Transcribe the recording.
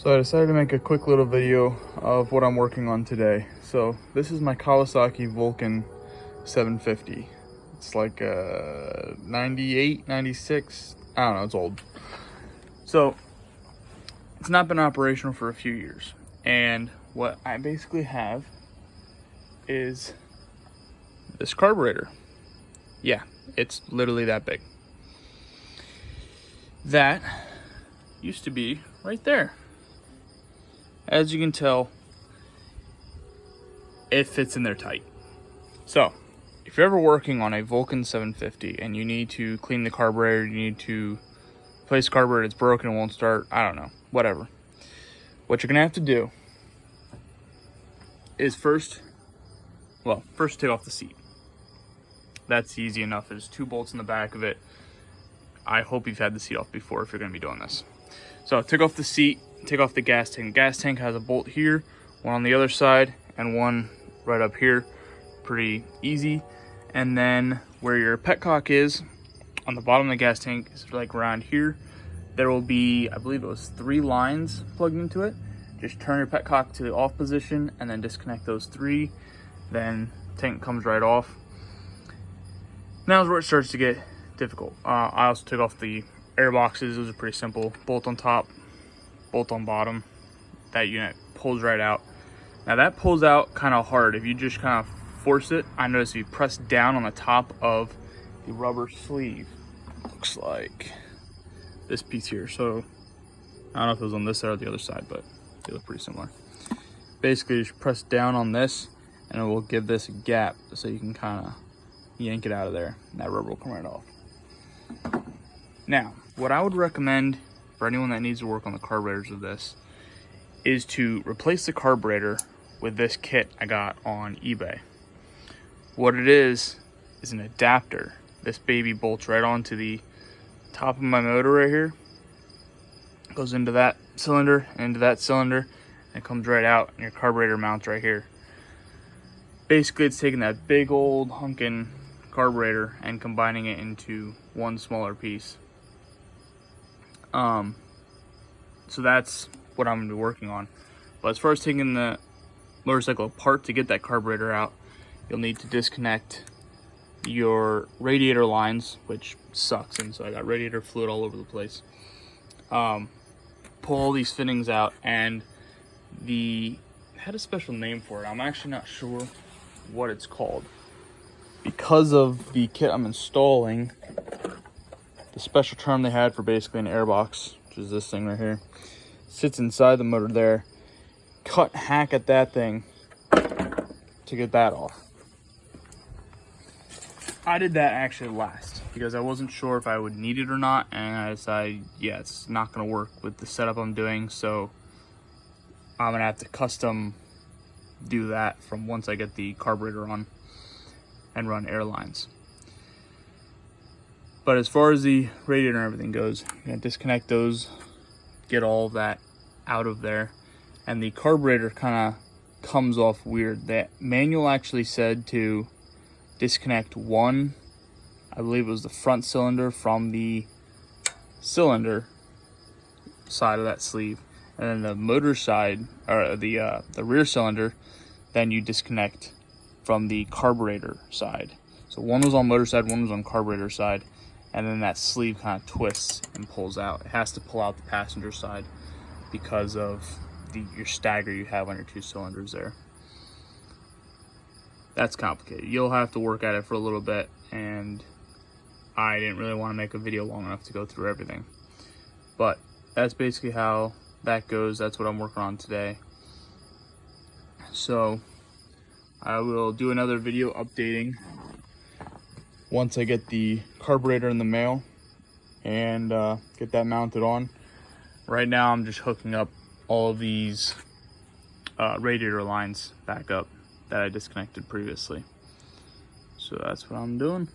So I decided to make a quick little video of what I'm working on today. So this is my Kawasaki Vulcan 750. It's like 98, 96, I don't know, it's old. So it's not been operational for a few years. And what I basically have is this carburetor. Yeah, it's literally that big. That used to be right there. As you can tell, it fits in there tight. So, if you're ever working on a Vulcan 750 and you need to clean the carburetor, you need to replace the carburetor, it's broken, it won't start, I don't know, whatever. What you're gonna have to do is first take off the seat. That's easy enough. There's 2 bolts in the back of it. I hope you've had the seat off before if you're gonna be doing this. So take off the seat, take off the gas tank. Gas tank has a bolt here, one on the other side, and one right up here. Pretty easy. And then where your petcock is, on the bottom of the gas tank, is like around here. There will be, I believe it was 3 lines plugged into it. Just turn your petcock to the off position and then disconnect those 3. Then tank comes right off. Now is where it starts to get difficult. I also took off the air boxes. Those are pretty simple. Bolt on top, bolt on bottom. That unit pulls right out. Now that pulls out kind of hard. If you just kind of force it, I noticed if you press down on the top of the rubber sleeve, looks like this piece here. So I don't know if it was on this side or the other side, but they look pretty similar. Basically, just press down on this and it will give this a gap so you can kind of yank it out of there and that rubber will come right off. Now, what I would recommend for anyone that needs to work on the carburetors of this is to replace the carburetor with this kit I got on eBay. What it is an adapter. This baby bolts right onto the top of my motor right here. Goes into that cylinder, and it comes right out, and your carburetor mounts right here. Basically, it's taking that big old hunkin' carburetor and combining it into one smaller piece. So that's what I'm gonna be working on. But as far as taking the motorcycle apart to get that carburetor out, you'll need to disconnect your radiator lines, which sucks, and so I got radiator fluid all over the place. Pull all these fittings out, and it had a special name for it. I'm actually not sure what it's called. Because of the kit I'm installing, the special term they had for basically an airbox, which is this thing right here, sits inside the motor there. Hack at that thing to get that off. I did that actually last because I wasn't sure if I would need it or not, and I decided, yeah, it's not going to work with the setup I'm doing, so I'm going to have to custom do that from once I get the carburetor on and run air lines. But as far as the radiator and everything goes, I'm going to disconnect those, get all of that out of there, and the carburetor kind of comes off weird. The manual actually said to disconnect one, I believe it was the front cylinder from the cylinder side of that sleeve, and then the motor side, or the rear cylinder, then you disconnect from the carburetor side. So one was on motor side, one was on carburetor side, and then that sleeve kind of twists and pulls out. It has to pull out the passenger side because of your stagger you have on your 2 cylinders there. That's complicated. You'll have to work at it for a little bit, and I didn't really want to make a video long enough to go through everything. But that's basically how that goes. That's what I'm working on today. So I will do another video updating once I get the carburetor in the mail and get that mounted on. Right now I'm just hooking up all of these radiator lines back up that I disconnected previously. So that's what I'm doing.